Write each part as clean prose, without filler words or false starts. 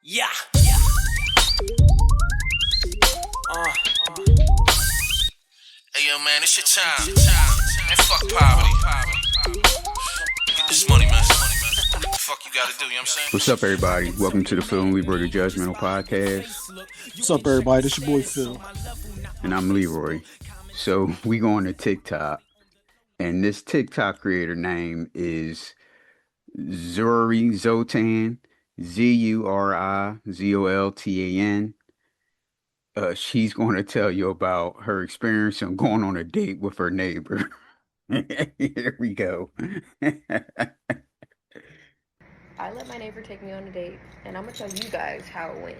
Yeah. Hey yo man, it's your time. Man, fuck poverty. Get this money, man. What the fuck you gotta do, you know what I'm saying? What's up, everybody? Welcome to the Phil and Leroy Judgmental Podcast. What's up, everybody? This your boy Phil. And I'm Leroy. So we go on to TikTok. And this TikTok creator name is Zuri Zoltan, Zurizoltan. She's going to tell you about her experience on going on a date with her neighbor. Here we go. I let my neighbor take me on a date, and I'm gonna tell you guys how it went.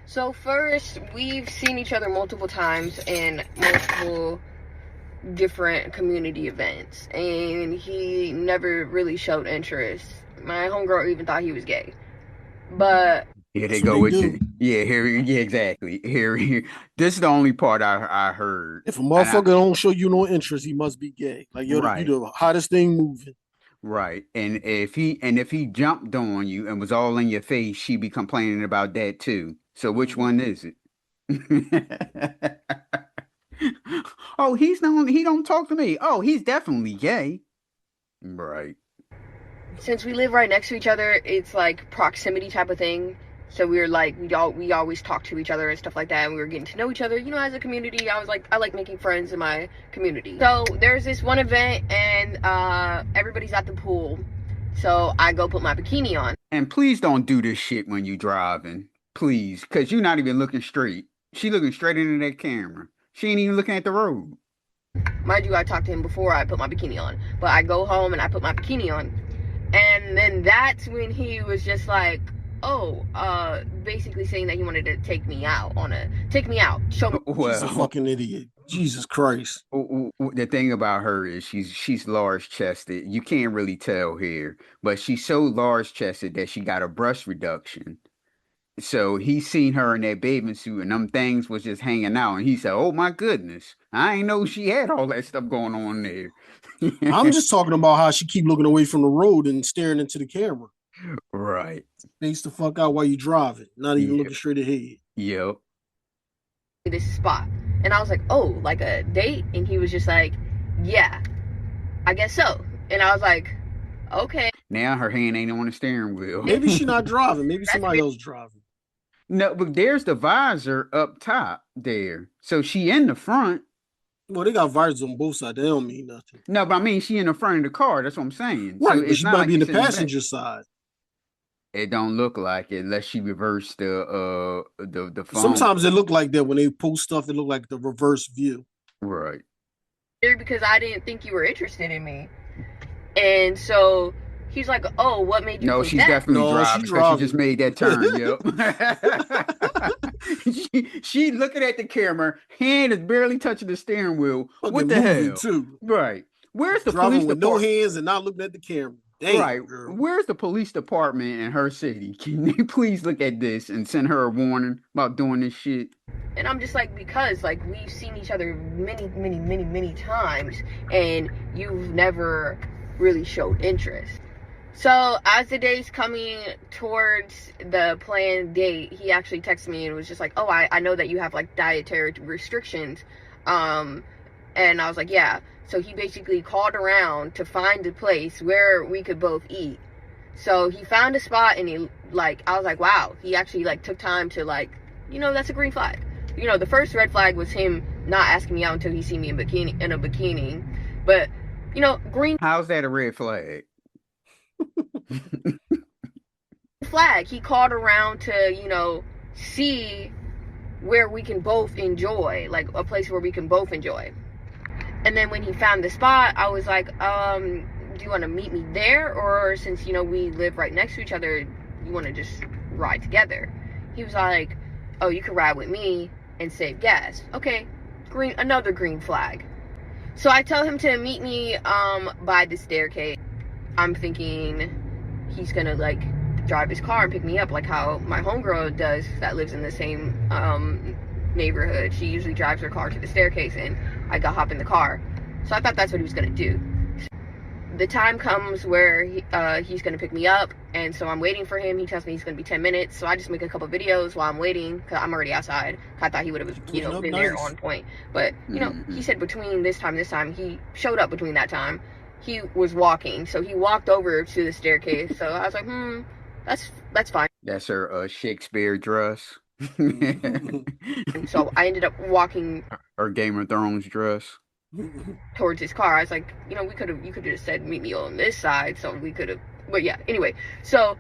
So first, we've seen each other multiple times in multiple different community events, and he never really showed interest. My homegirl even thought he was gay, but Here they go with it. Yeah, exactly. Here. This is the only part I heard. If a motherfucker don't show you no interest, he must be gay. Like you're the hottest thing moving. Right. And if he jumped on you and was all in your face, she'd be complaining about that too. So which one is it? Oh, he don't talk to me. Oh, he's definitely gay. Right. since we live right next to each other, it's like proximity type of thing. So we were like, we always talk to each other and stuff like that, and we were getting to know each other, you know, as a community. I like making friends in my community. So there's this one event, and everybody's at the pool. So I go put my bikini on. And please don't do this shit when you driving. Please, because you're not even looking straight. She looking straight into that camera. She ain't even looking at the road. Mind you, I talked to him before I put my bikini on. But I go home and I put my bikini on. And then that's when he was just like, basically saying that he wanted to take me out, show me. Well, she's a fucking idiot. Jesus Christ. The thing about her is she's large chested. You can't really tell here, but she's so large chested that she got a breast reduction. So he seen her in that bathing suit and them things was just hanging out, and he said, "Oh my goodness, I ain't know she had all that stuff going on there." I'm just talking about how she keep looking away from the road and staring into the camera. Right. Face the fuck out while you driving, not even looking straight ahead. Yep. This spot. And I was like, oh, like a date? And he was just like, yeah, I guess so. And I was like, okay. Now her hand ain't on the steering wheel. Maybe she not driving. Maybe somebody else driving. No, but there's the visor up top there. So she in the front. Well, they got visors on both sides. They don't mean nothing. No, but I mean, she in the front of the car. That's what I'm saying. Right, so but she might be in the passenger side. It don't look like it unless she reversed the phone. Sometimes it look like that when they post stuff. It look like the reverse view. Right. Because I didn't think you were interested in me, and so he's like, "Oh, what made you?" No, think she's that? definitely driving. She just made that turn. Yep. she looking at the camera. Hand is barely touching the steering wheel. What the hell? Too. Right. Where's the driving police with department? no hands and not looking at the camera? Dang, right. Girl. Where's the police department in her city? Can they please look at this and send her a warning about doing this shit? And I'm just like, because like we've seen each other many times, and you've never really showed interest. So as the day's coming towards the planned date, he actually texted me and was just like, oh, I know that you have like dietary restrictions. And I was like, yeah. So he basically called around to find a place where we could both eat. So he found a spot, and I was like, wow, he actually like took time to that's a green flag. The first red flag was him not asking me out until he seen me in a bikini. But, green. How's that a red flag? Flag. He called around to, see where we can both enjoy, like a place where we can both enjoy. And then when he found the spot, I was like, do you want to meet me there? Or since, we live right next to each other, you want to just ride together? He was like, oh, you can ride with me and save gas. Okay, another green flag. So I tell him to meet me by the staircase. I'm thinking he's going to, drive his car and pick me up like how my homegirl does that lives in the same neighborhood. She usually drives her car to the staircase, and I hop in the car. So I thought that's what he was gonna do. the time comes where he's going to pick me up, and so I'm waiting for him. He tells me he's going to be 10 minutes, so I just make a couple videos while I'm waiting, because I'm already outside. I thought he would have, been there on point. But, he said between this time, he showed up between that time. He was walking, so he walked over to the staircase. So I was like, that's fine. That's her Shakespeare dress. And so I ended up walking. Her Game of Thrones dress. Towards his car. I was like, you could have just said meet me on this side, so we could have. But yeah, anyway, so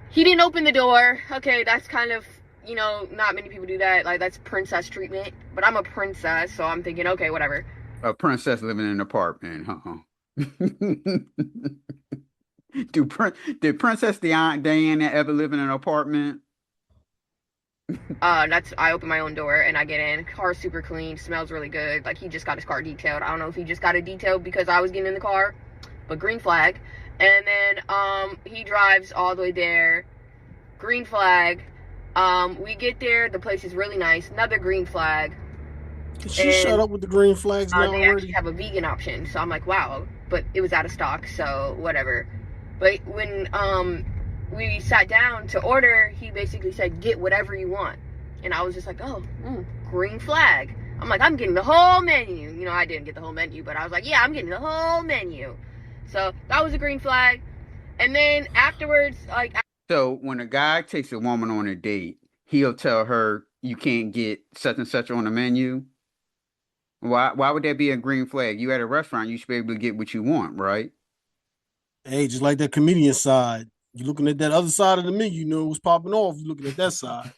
he didn't open the door. Okay, that's kind of, not many people do that. Like, that's princess treatment. But I'm a princess, so I'm thinking, okay, whatever. A princess living in an apartment, Did Princess Diana ever live in an apartment? I open my own door and I get in. Car's super clean, smells really good. Like, he just got his car detailed. I don't know if he just got it detailed because I was getting in the car, but green flag. And then he drives all the way there. Green flag. We get there, the place is really nice. Another green flag. Can she shut up with the green flags now they already? actually have a vegan option, so I'm like, wow. But it was out of stock, so whatever. But when we sat down to order, he basically said, get whatever you want. And I was just like, green flag. I'm like, I'm getting the whole menu. I didn't get the whole menu, but I was like, yeah, I'm getting the whole menu. So that was a green flag. And then afterwards, so when a guy takes a woman on a date, he'll tell her, you can't get such and such on the menu. Why would that be a green flag? You at a restaurant, you should be able to get what you want, right? Hey, just like that comedian side. You're looking at that other side of the menu, you know what's popping off. You're looking at that side.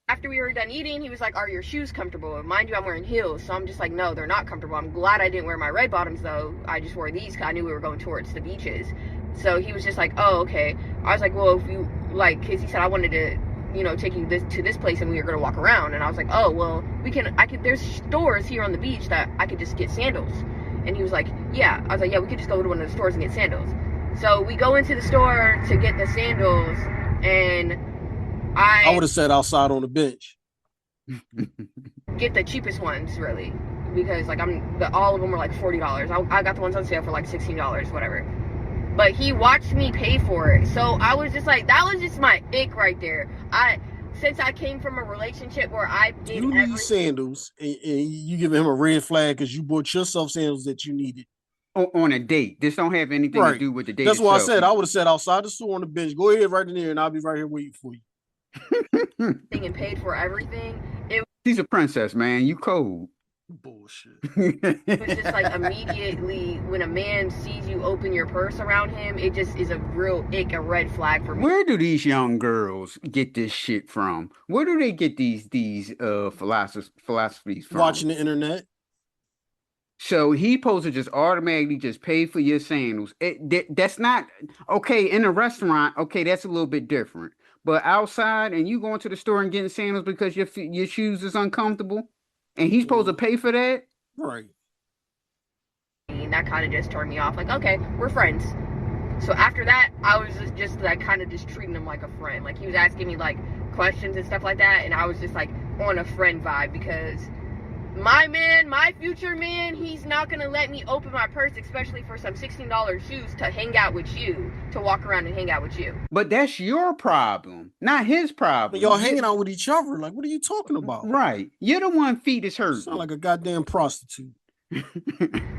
After we were done eating, he was like, are your shoes comfortable? Mind you, I'm wearing heels, so I'm just like, no, they're not comfortable. I'm glad I didn't wear my red bottoms, though. I just wore these because I knew we were going towards the beaches. So he was just like, oh, okay. I was like, well, if you, because he said I wanted to, take you to this place and we were going to walk around. And I was like, oh, well, there's stores here on the beach that I could just get sandals. And he was like, yeah. I was like, yeah, we could just go to one of the stores and get sandals. So we go into the store to get the sandals, and I would have sat outside on the bench. Get the cheapest ones, really, because all of them were like $40. I got the ones on sale for like $16, whatever. But he watched me pay for it, so I was just like, that was just my ick right there. Since I came from a relationship where I did you need sandals, and you giving him a red flag because you bought yourself sandals that you needed. On a date. This don't have anything to do with the date. That's why I said I would have sat outside the store on the bench. Go ahead right in there, and I'll be right here waiting for you. And paid for everything. She's a princess, man. You cold. Bullshit. It was just like immediately when a man sees you open your purse around him, it just is a real ick, a red flag for me. Where do these young girls get this shit from? Where do they get these philosophies from? Watching the internet. So he supposed to just automatically just pay for your sandals. That's not okay in a restaurant. Okay, that's a little bit different. But outside, and you going to the store and getting sandals because your shoes is uncomfortable, and he's supposed to pay for that, right? And that kind of just turned me off. Like, okay, we're friends. So after that, I was just like kind of just treating him like a friend. Like, he was asking me like questions and stuff like that, and I was just like on a friend vibe because my man, my future man, he's not going to let me open my purse, especially for some $16 shoes to hang out with you, to walk around and hang out with you. But that's your problem, not his problem. But y'all hanging out with each other. Like, what are you talking about? Right. You're the one feet is hurt. Sound like a goddamn prostitute.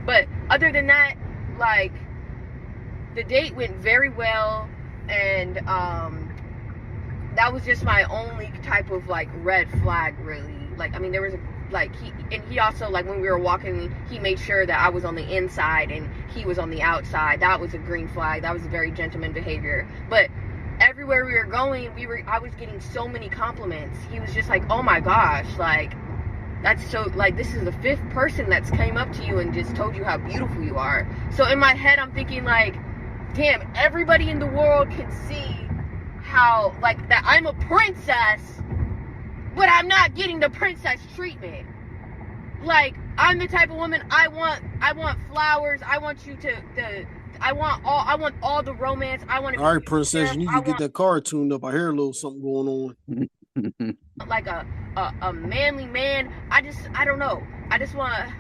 But other than that, like, the date went very well, and that was just my only type of like red flag, really. Like, I mean, there was he also, like, when we were walking, he made sure that I was on the inside and he was on the outside. That was a green flag. That was a very gentleman behavior. But everywhere we were going, I was getting so many compliments. He was just like, oh my gosh, like, that's so, like, this is the 5th person that's came up to you and just told you how beautiful you are. So in my head, I'm thinking, like, damn, everybody in the world can see how, like, that I'm a princess, but I'm not getting the princess treatment. Like, I'm the type of woman, I want flowers. I want you I want all the romance. I want to. All right, princess, you need to get that car tuned up. I hear a little something going on. Like a manly man. I don't know. I just want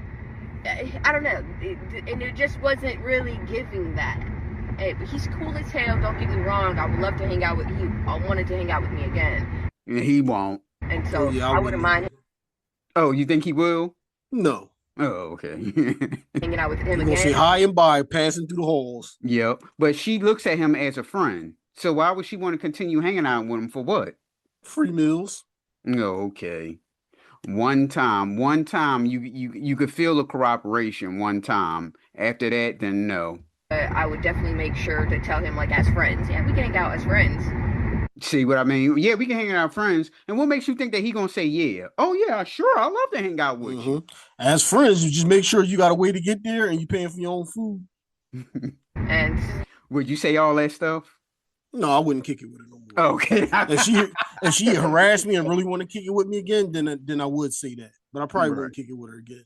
I don't know, and it just wasn't really giving that. He's cool as hell, don't get me wrong. I would love to hang out with I wanted to hang out with me again. And he won't. And so yeah, I wouldn't mind Oh, you think he will? No. Oh, okay. hanging out with him You're again. gonna say hi and bye, passing through the halls. Yep. But she looks at him as a friend. So why would she want to continue hanging out with him for what? Free meals. Oh, okay. One time you could feel the cooperation one time. After that, then no. I would definitely make sure to tell him, like, as friends. Yeah, we can hang out as friends. See what I mean? Yeah, we can hang out friends. And what makes you think that he gonna say yeah? Oh yeah, sure, I love to hang out with you. As friends, you just make sure you got a way to get there and you're paying for your own food. And would you say all that stuff? No, I wouldn't kick it with her no more. Okay. if she harassed me and really want to kick it with me again, then I would say that. But I probably wouldn't kick it with her again.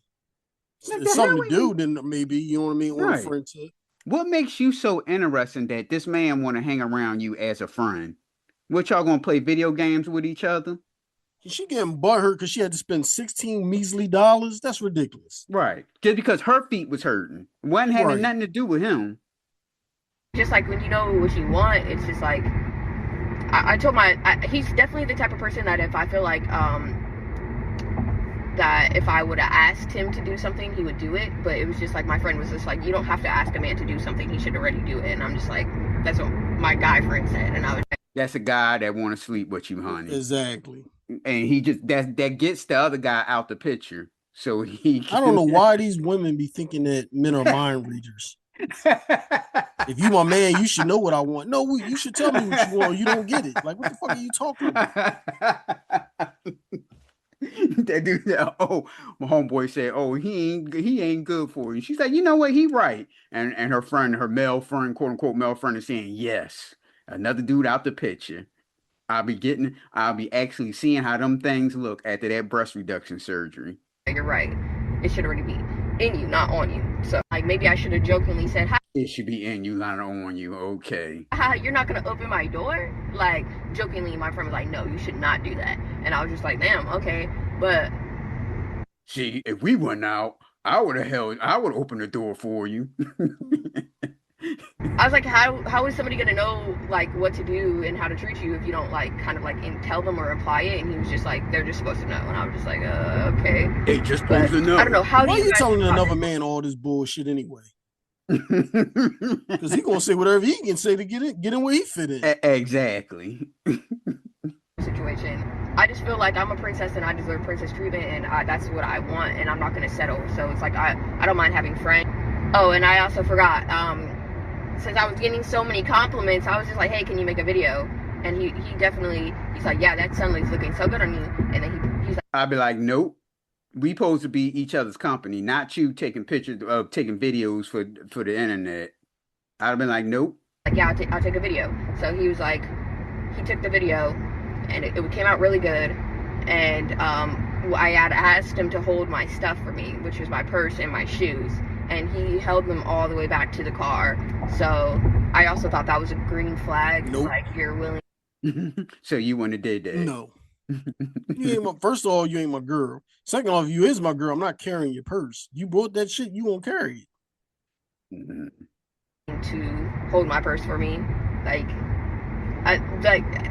It's something to do, then maybe, you know what I mean, on a friend tip. What makes you so interesting that this man want to hang around you as a friend? What, y'all gonna play video games with each other? She getting butthurt because she had to spend $16 measly. That's ridiculous. Right. Just because her feet was hurting. Wasn't having nothing to do with him. Just like when you know what you want, it's just like I told he's definitely the type of person that if I feel like that if I would have asked him to do something, he would do it. But it was just like my friend was just like, you don't have to ask a man to do something; he should already do it. And I'm just like, that's what my guy friend said, and I was. That's a guy that want to sleep with you, honey. Exactly. And he just that gets the other guy out the picture. So he. I don't know why these women be thinking that men are mind readers. If you my man, you should know what I want. No, you should tell me what you want. Or you don't get it. Like, what the fuck are you talking about? That dude, my homeboy said, "Oh, he ain't good for you." She's like, "You know what? He right." And her friend, her male friend, quote unquote male friend, is saying, "Yes, another dude out the picture." I'll be actually seeing how them things look after that breast reduction surgery. You're right. It should already be in you, not on you. So, like, maybe I should have jokingly said, "Hi." It should be in you, not on you. Okay. You're not gonna open my door? Like, jokingly, my friend was like, "No, you should not do that." And I was just like, "Damn, okay." But see, if we went out, I would have opened the door for you. I was like, how is somebody gonna know like what to do and how to treat you if you don't like kind of like tell them or apply it? And he was just like, they're just supposed to know. And I was just like, okay. They just supposed to know. I don't know how. Why are you telling another man all this bullshit anyway? Because he gonna say whatever he can say to get in where he fit in. Exactly. Situation. I just feel like I'm a princess and I deserve princess treatment, and that's what I want, and I'm not gonna settle. So it's like I don't mind having friends. Oh, and I also forgot. Since I was getting so many compliments, I was just like, "Hey, can you make a video?" And he's like, "Yeah, that sunlight's looking so good on you." And then he's like, I'd be like, "Nope. We supposed to be each other's company, not you taking pictures of taking videos for the internet." I'd have been like, "Nope." Like, yeah, I'll take a video. So he was like, he took the video, and it came out really good. And I had asked him to hold my stuff for me, which was my purse and my shoes, and he held them all the way back to the car. So I also thought that was a green flag. Nope. Like, you're willing. So you wouldn't have did that? No. First of all, you ain't my girl. Second off, you is my girl. I'm not carrying your purse. You bought that shit, you won't carry it. To hold my purse for me, like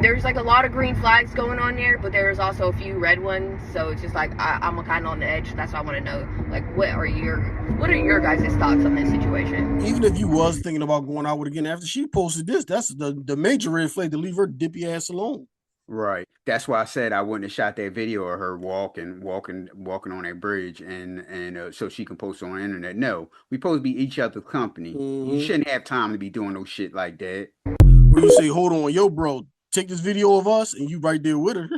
there's like a lot of green flags going on there, but there's also a few red ones. So it's just like I'm kind of on the edge. That's why I want to know, like, what are your guys' thoughts on this situation? Even if you was thinking about going out with again after she posted this, that's the major red flag to leave her dippy ass alone. Right. That's why I said I wouldn't have shot that video of her walking on that bridge and so she can post it on the internet. No, we supposed to be each other's company. You shouldn't have time to be doing no shit like that. Where you say, "Hold on, yo, bro, take this video of us," and you right there with her.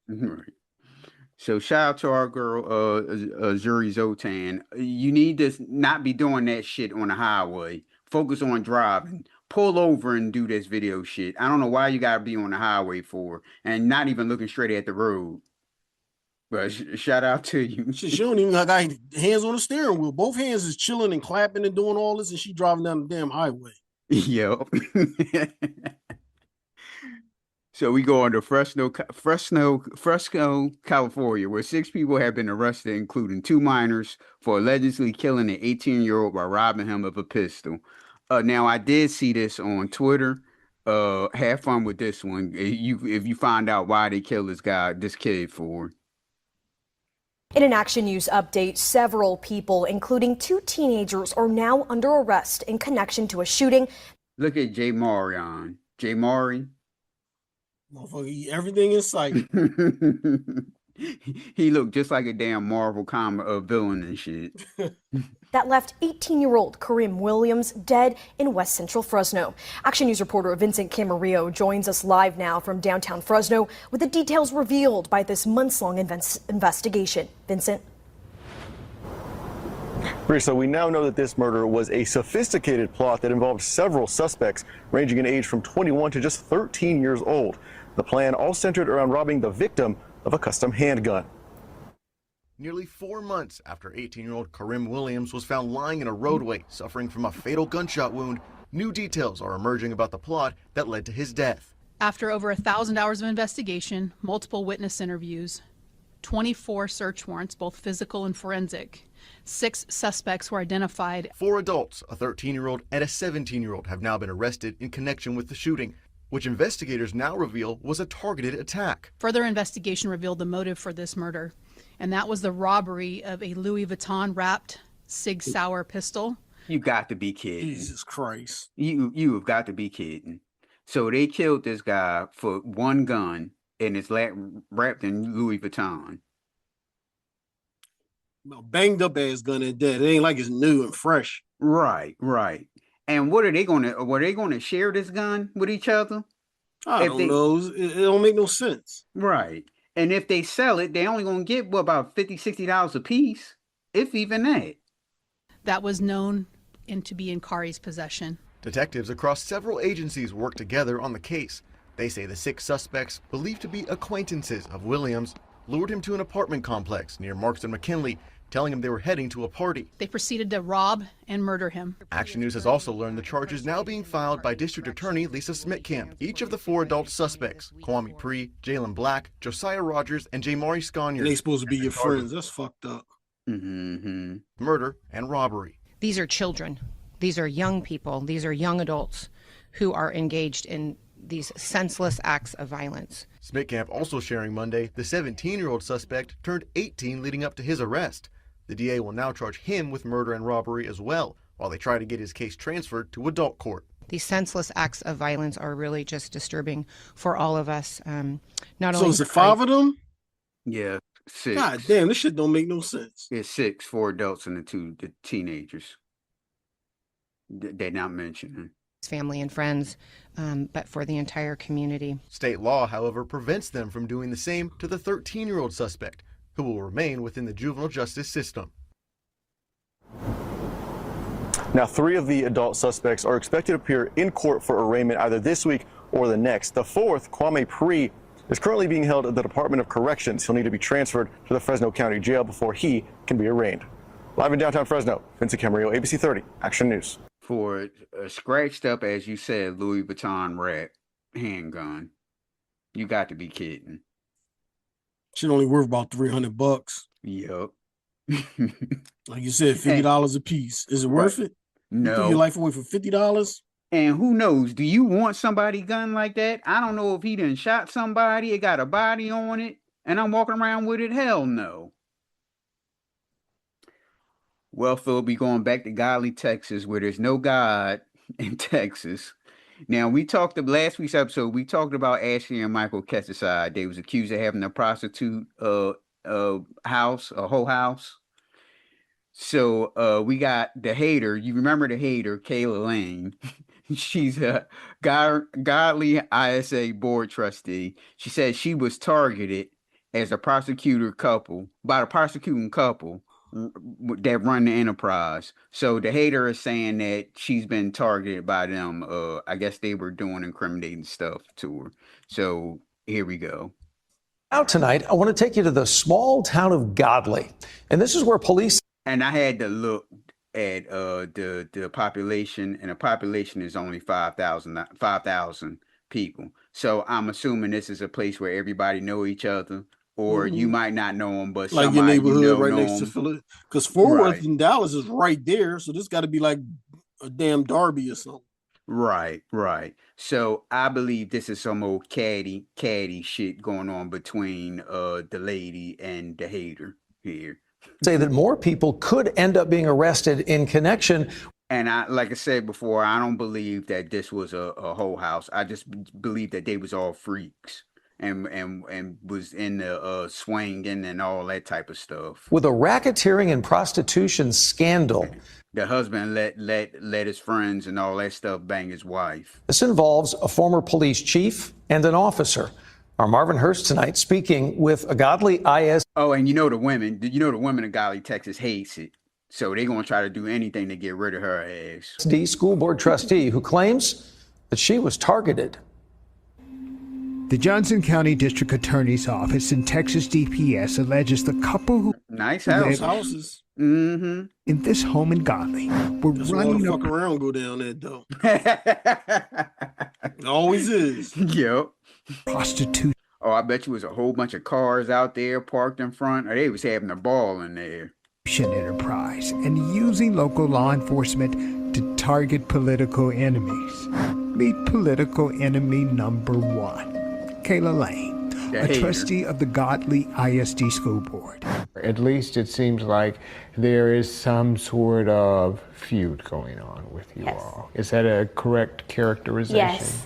Right. So shout out to our girl, Zuri Zotan. You need to not be doing that shit on the highway. Focus on driving. Pull over and do this video shit. I don't know why you gotta be on the highway for and not even looking straight at the road. But shout out to you. She don't even got hands on the steering wheel. Both hands is chilling and clapping and doing all this, and she driving down the damn highway. Yep. So we go on to Fresno, California, where 6 people have been arrested, including 2 minors, for allegedly killing an 18-year-old by robbing him of a pistol. Now, I did see this on Twitter. Have fun with this one. If you find out why they killed this kid for. In an Action News update, several people, including 2 teenagers, are now under arrest in connection to a shooting. Look at Jay Marion. Jay Mari. Motherfucker, eat everything in sight. He looked just like a damn Marvel comic villain and shit. That left 18-year-old Karim Williams dead in West Central Fresno. Action News reporter Vincent Camarillo joins us live now from downtown Fresno with the details revealed by this months-long investigation. Vincent? So we now know that this murder was a sophisticated plot that involved several suspects ranging in age from 21 to just 13 years old. The plan all centered around robbing the victim of a custom handgun. Nearly 4 months after 18-year-old Karim Williams was found lying in a roadway suffering from a fatal gunshot wound, new details are emerging about the plot that led to his death. After over 1,000 hours of investigation, multiple witness interviews, 24 search warrants, both physical and forensic, 6 suspects were identified. 4 adults, a 13-year-old and a 17-year-old, have now been arrested in connection with the shooting, which investigators now reveal was a targeted attack. Further investigation revealed the motive for this murder, and that was the robbery of a Louis Vuitton wrapped Sig Sauer pistol. You got to be kidding. Jesus Christ. You have got to be kidding. So they killed this guy for one gun and it's wrapped in Louis Vuitton. Banged up ass gun and dead. It ain't like it's new and fresh. Right. And what are they gonna share this gun with each other? I don't know. It don't make no sense. Right. And if they sell it, they only gonna get about $50-$60 a piece, if even that. That was known to be in Kari's possession. Detectives across several agencies worked together on the case. They say the 6 suspects, believed to be acquaintances of Williams, lured him to an apartment complex near Marks and McKinley, telling him they were heading to a party. They proceeded to rob and murder him. Action News has also learned the charges now being filed by District Attorney Lisa Smitkamp. Each of the 4 adult suspects, Kwame Pre, Jalen Black, Josiah Rogers, and Jamari Sconier. They supposed to be your friends. That's fucked up. Mm-hmm. Murder and robbery. These are children. These are young people. These are young adults who are engaged in these senseless acts of violence. Smitkamp also sharing Monday, the 17-year-old suspect turned 18 leading up to his arrest. The DA will now charge him with murder and robbery as well, while they try to get his case transferred to adult court. These senseless acts of violence are really just disturbing for all of us. So is it 5 of them? Yeah, 6. God damn, this shit don't make no sense. It's 6, 4 adults and the teenagers. They're not mentioning. Family and friends, but for the entire community. State law, however, prevents them from doing the same to the 13-year-old suspect, who will remain within the juvenile justice system. Now, 3 of the adult suspects are expected to appear in court for arraignment either this week or the next. The 4th, Kwame Pre, is currently being held at the Department of Corrections. He'll need to be transferred to the Fresno County Jail before he can be arraigned. Live in downtown Fresno, Vincent Camarillo, ABC 30, Action News. For a scratched up, as you said, Louis Vuitton wrap handgun. You got to be kidding. Shit only worth about $300. Yup. Like you said, $50 a piece. Is it worth it? No. You threw your life away for $50? And who knows? Do you want somebody gun like that? I don't know if he done shot somebody. It got a body on it, and I'm walking around with it. Hell no. Well, Phil, be going back to Godley, Texas, where there's no God in Texas. Now, we talked last week's episode. We talked about Ashley and Michael Ketcherside. They was accused of having a prostitute house, a whole house. So we got the hater. You remember the hater, Kayla Lain. She's a Godley ISD board trustee. She said she was targeted as a prosecuting couple that run the enterprise. So the hater is saying that she's been targeted by them. I guess they were doing incriminating stuff to her. So here we go. Out tonight, I want to take you to the small town of Godley. And this is where police... And I had to look at the population, and the population is only 5,000 people. So I'm assuming this is a place where everybody know each other, or you might not know them, but like your somebody neighborhood right know next to them. Philly. Because Fort Worth Right. and Dallas is right there, so this got to be like a damn Derby or something. Right, right. So I believe this is some old catty shit going on between the lady and the hater here. Say that more people could end up being arrested in connection. And like I said before, I don't believe that this was a whole house. I just believe that they was all freaks and was in the swinging and all that type of stuff. With a racketeering and prostitution scandal. The husband let his friends and all that stuff bang his wife. This involves a former police chief and an officer. Our Marvin Hurst tonight speaking with a Godley ISD. Oh, and the women of Godley, Texas hates it. So they're going to try to do anything to get rid of her ass. School board trustee who claims that she was targeted. The Johnson County District Attorney's Office in Texas DPS alleges the couple who nice houses in this home in Godley were That's running fuck around go down there though. It always is. Yep. Prostitution. Oh, I bet you was a whole bunch of cars out there parked in front, or they was having a ball in there. Enterprise and using local law enforcement to target political enemies. Meet political enemy number one, Kayla Lain, a trustee of the Godley ISD School Board. At least it seems like there is some sort of feud going on with you all. Is that a correct characterization? Yes.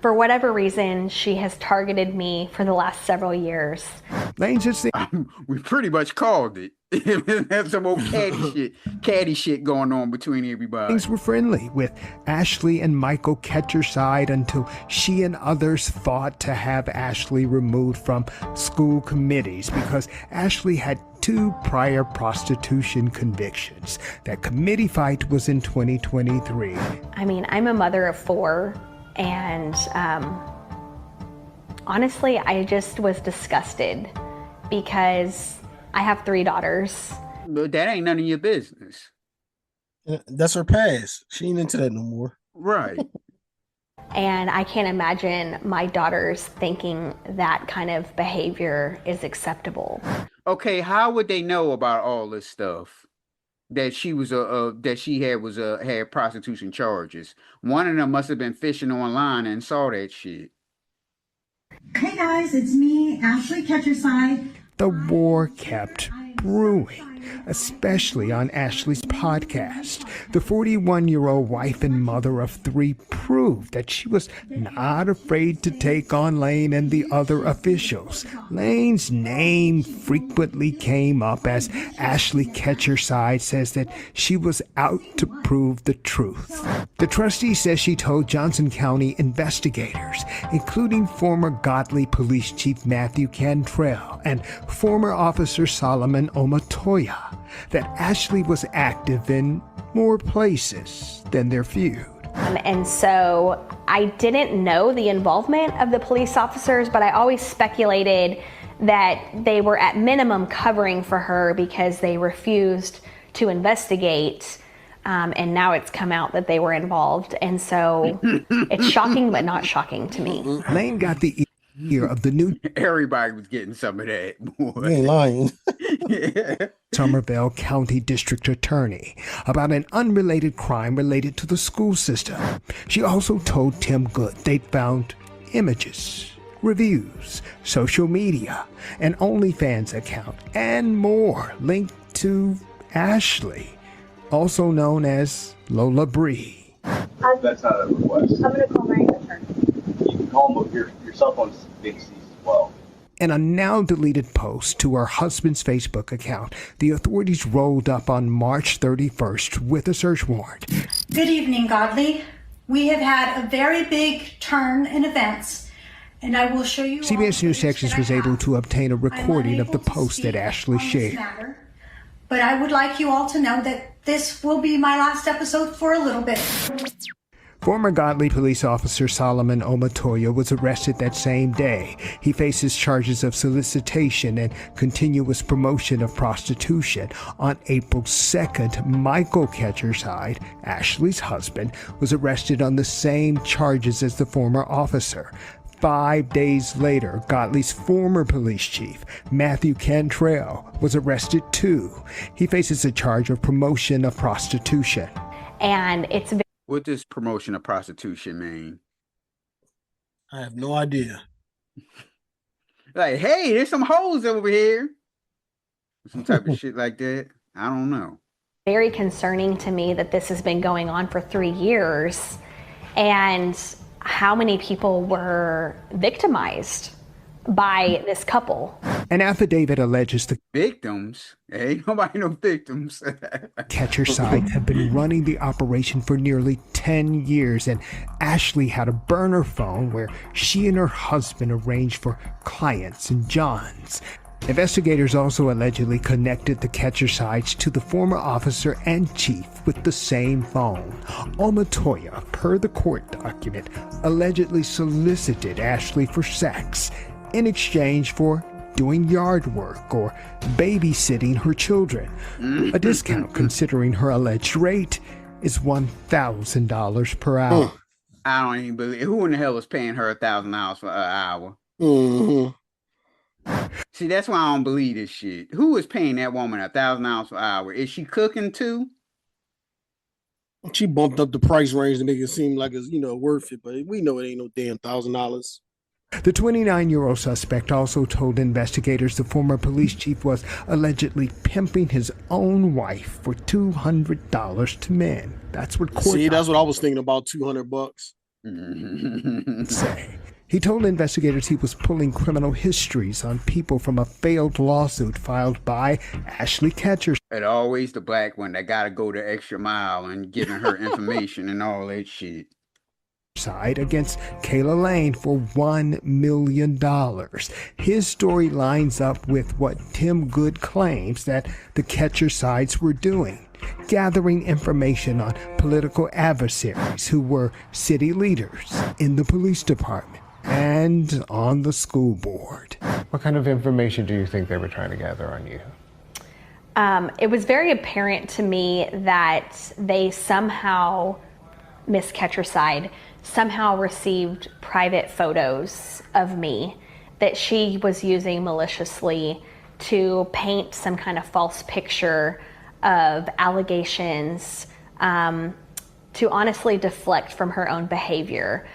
For whatever reason, she has targeted me for the last several years. Lain says we pretty much called it. Have some old catty shit going on between everybody. Things were friendly with Ashley and Michael Ketcherside until she and others fought to have Ashley removed from school committees because Ashley had 2 prior prostitution convictions. That committee fight was in 2023. I mean, I'm a mother of 4, and honestly, I just was disgusted because I have 3 daughters. But that ain't none of your business. That's her past. She ain't into that no more. Right. And I can't imagine my daughters thinking that kind of behavior is acceptable. Okay, how would they know about all this stuff? That she was had prostitution charges. One of them must have been fishing online and saw that shit. Hey guys, it's me, Ashley Ketcherside. The war kept brewing, especially on Ashley's podcast. The 41-year-old wife and mother of 3 proved that she was not afraid to take on Lain and the other officials. Lain's name frequently came up as Ashley Ketcherside says that she was out to prove the truth. The trustee says she told Johnson County investigators, including former Godley Police Chief Matthew Cantrell and former Officer Solomon Omatoya, that Ashley was active in more places than their feud. And so I didn't know the involvement of the police officers, but I always speculated that they were at minimum covering for her because they refused to investigate. And now it's come out that they were involved. And so it's shocking, but not shocking to me. Lain got the ear of the new... Everybody was getting some of that. Boy. You ain't lying. Somervell County District Attorney about an unrelated crime related to the school system. She also told Tim Good they'd found images, reviews, social media, an OnlyFans account, and more linked to Ashley, also known as Lola Bree. That's not a request. I'm going to call my attorney. You can call them, your cell phone's being seized as well. In a now deleted post to her husband's Facebook account, the authorities rolled up on March 31st with a search warrant. Good evening, Godley. We have had a very big turn in events, and I will show you. CBS News Texas was able to obtain a recording of the post that Ashley shared. But I would like you all to know that this will be my last episode for a little bit. Former Godley police officer Solomon Omatoya was arrested that same day. He faces charges of solicitation and continuous promotion of prostitution. On April 2nd, Michael Ketcherside, Ashley's husband, was arrested on the same charges as the former officer. 5 days later, Godley's former police chief, Matthew Cantrell, was arrested too. He faces a charge of promotion of prostitution. And it's What does promotion of prostitution mean? I have no idea. Like, hey, there's some hoes over here. Some type of shit like that. I don't know. very concerning to me that this has been going on for 3 years, and how many people were victimized by this couple. An affidavit alleges the victims. Ain't nobody no victims. Ketcherside had been running the operation for nearly 10 years, and Ashley had a burner phone where she and her husband arranged for clients and Johns. Investigators also allegedly connected the Ketchersides to the former officer and chief with the same phone. Omatoya, per the court document, allegedly solicited Ashley for sex in exchange for doing yard work or babysitting her children. A discount, considering her alleged rate, is $1,000 per hour. I don't even believe. Who in the hell is paying her $1,000 for an hour? Mm-hmm. See, that's why I don't believe this shit. Who is paying that woman $1,000 per hour? Is she cooking too? She bumped up the price range to make it seem like it's, worth it, but we know it ain't no damn $1,000. The 29-year-old suspect also told investigators the former police chief was allegedly pimping his own wife for $200 to men. That's what court. See, that's what I was thinking about, $200. Say. He told investigators he was pulling criminal histories on people from a failed lawsuit filed by Ashley Ketcherside. And always the black one that gotta go the extra mile and giving her information and all that shit. Against Kayla Lain for $1 million. His story lines up with what Tim Good claims that the Ketchersides were doing, gathering information on political adversaries who were city leaders, in the police department, and on the school board. What kind of information do you think they were trying to gather on you? It was very apparent to me that they somehow, Miss Ketcherside, somehow received private photos of me that she was using maliciously to paint some kind of false picture of allegations, to honestly deflect from her own behavior.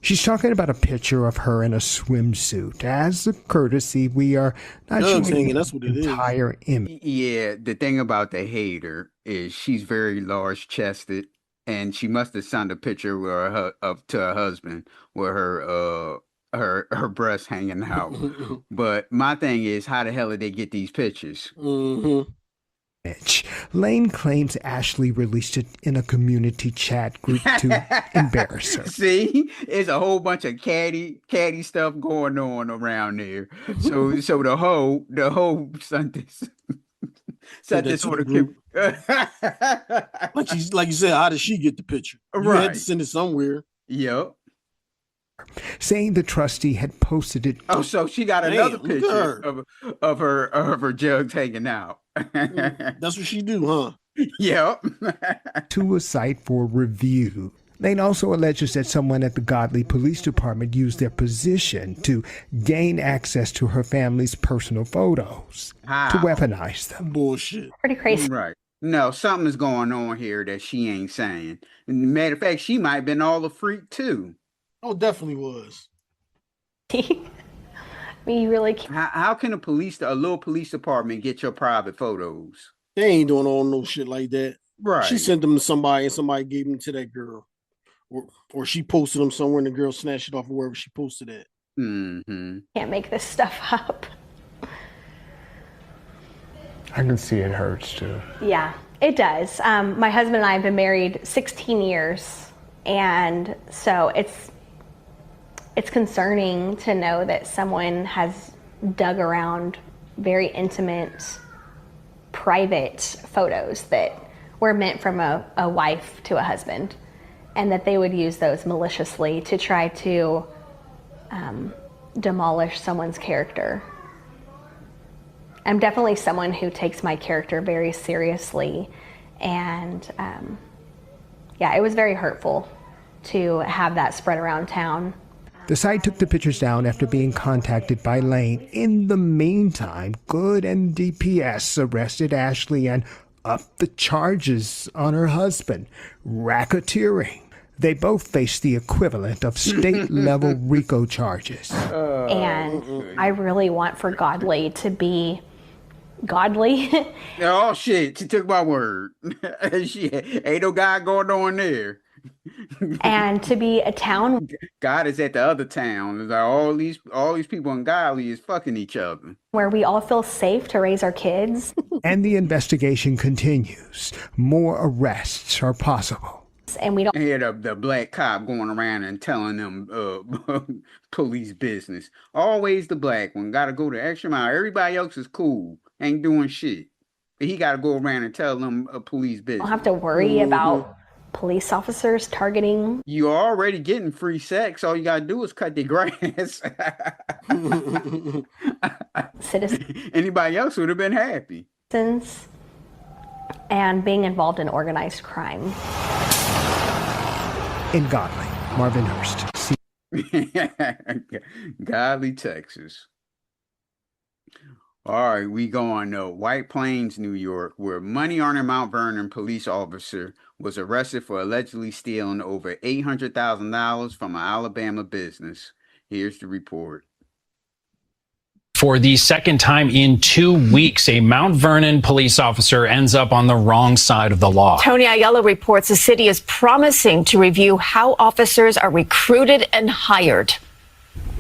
She's talking about a picture of her in a swimsuit. As a courtesy, we are not showing that's what it is. Entire image. Yeah, the thing about the hater is she's very large-chested, and she must have sent a picture with to her husband with her breasts hanging out. But my thing is, how the hell did they get these pictures? Mm-hmm. Lain claims Ashley released it in a community chat group to embarrass her. See, there's a whole bunch of catty stuff going on around there. So the whole sent this on the group. like you said, how did she get the picture? You had to send it somewhere. Yep. Saying the trustee had posted it. Oh, so she got another picture of her jugs hanging out. That's what she do, huh? Yep. To a site for review. Lain also alleges that someone at the Godley Police Department used their position to gain access to her family's personal photos to weaponize them. Bullshit. Pretty crazy. Right. No, something is going on here that she ain't saying. Matter of fact, she might have been all a freak too. Oh, definitely was. We really can't. How can a little police department get your private photos? They ain't doing all no shit like that. Right. She sent them to somebody and somebody gave them to that girl. Or she posted them somewhere and the girl snatched it off of wherever she posted it. Mm-hmm. Can't make this stuff up. I can see it hurts too. Yeah, it does. My husband and I have been married 16 years. And so it's concerning to know that someone has dug around very intimate, private photos that were meant from a wife to a husband. and that they would use those maliciously to try to demolish someone's character. I'm definitely someone who takes my character very seriously, and yeah, it was very hurtful to have that spread around town. The site took the pictures down after being contacted by Lain. In the meantime, Good and DPS arrested Ashley and upped the charges on her husband, racketeering. They both face the equivalent of state-level RICO charges. And I really want for Godley to be godly. Oh, shit. She took my word. Shit. Ain't no guy going on there. And to be a town. God is at the other town. It's like all these people in Godley is fucking each other. Where we all feel safe to raise our kids. And the investigation continues. More arrests are possible. And we don't hear the black cop going around and telling them police business. Always the black one. Got to go the extra mile. Everybody else is cool. Ain't doing shit. But he got to go around and tell them police business. Don't have to worry about police officers targeting. You're already getting free sex. All you got to do is cut the grass. Citizens. Anybody else would have been happy. And being involved in organized crime. In Godley, Marvin Hurst. Godley, Texas. All right, we go on to White Plains, New York, where money-earning Mount Vernon police officer was arrested for allegedly stealing over $800,000 from an Alabama business. Here's the report. For the second time in 2 weeks, a Mount Vernon police officer ends up on the wrong side of the law. Tony Aiello reports the city is promising to review how officers are recruited and hired.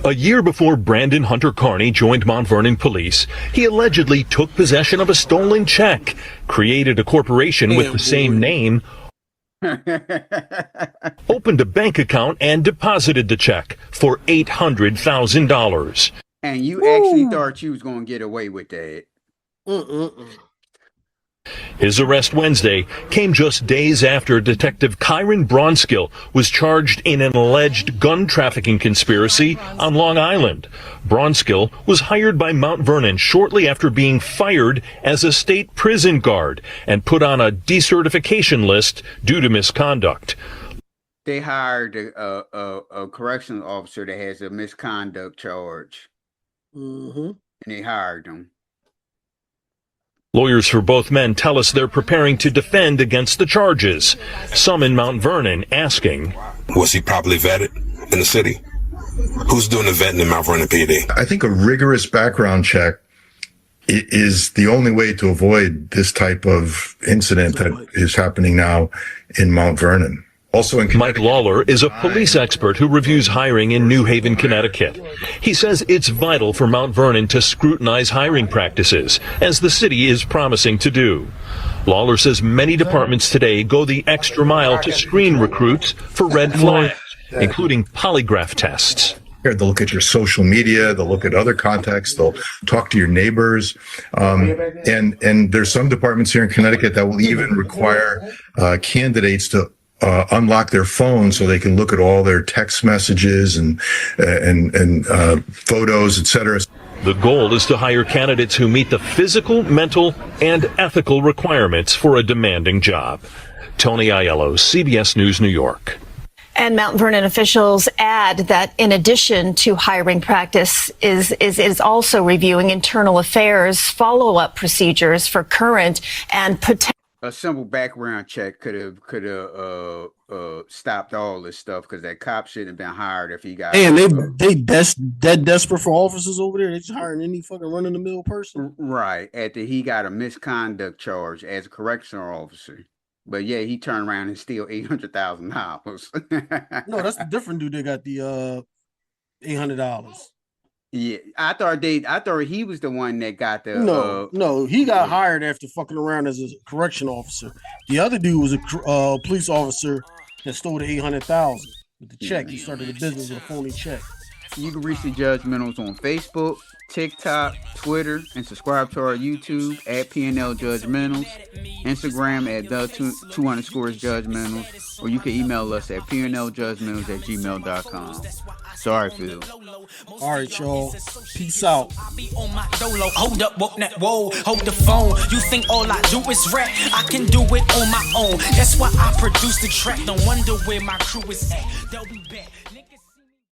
A year before Brandon Hunter Carney joined Mount Vernon Police, he allegedly took possession of a stolen check, created a corporation with the same name, opened a bank account, and deposited the check for $800,000. And you actually thought you was going to get away with that. His arrest Wednesday came just days after Detective Kyron Bronskill was charged in an alleged gun trafficking conspiracy on Long Island. Bronskill was hired by Mount Vernon shortly after being fired as a state prison guard and put on a decertification list due to misconduct. They hired a corrections officer that has a misconduct charge. And they hired him. Lawyers for both men tell us they're preparing to defend against the charges. Some in Mount Vernon asking, was he properly vetted in the city? Who's doing the vetting in Mount Vernon PD? I think a rigorous background check is the only way to avoid this type of incident that is happening now in Mount Vernon. Also in Mike Lawler is a police expert who reviews hiring in New Haven, Connecticut. He says it's vital for Mount Vernon to scrutinize hiring practices, as the city is promising to do. Lawler says many departments today go the extra mile to screen recruits for red flags, including polygraph tests. They'll look at your social media, they'll look at other contacts, they'll talk to your neighbors. And there's some departments here in Connecticut that will even require candidates to unlock their phone so they can look at all their text messages and photos, etc. The goal is to hire candidates who meet the physical, mental, and ethical requirements for a demanding job. Tony Aiello, CBS News, New York. And Mount Vernon officials add that in addition to hiring practice is also reviewing internal affairs follow-up procedures for current and potential. A simple background check could have stopped all this stuff, because that cop shouldn't have been hired if he got. And they dead desperate for officers over there. They just hiring any fucking run of the mill person. Right, after he got a misconduct charge as a correctional officer. But yeah, he turned around and steal $800,000. No, that's the different dude that got the $800. Yeah, I thought he was the one that got the. No, he got hired after fucking around as a correction officer. The other dude was a police officer that stole the $800,000 with the check. He started a business with a phony check. You can reach the Judgmentals on Facebook, TikTok, Twitter, and subscribe to our YouTube at pnljudgementals, Instagram at the2_judgmentals, or you can email us at pnljudgementals@gmail.com. Sorry, Phil. All right, y'all. Peace out. Hold up, woke that, whoa, hold the phone. You think all I do is rap? I can do it on my own. That's why I produce the track. Don't wonder where my crew is at. They'll be back.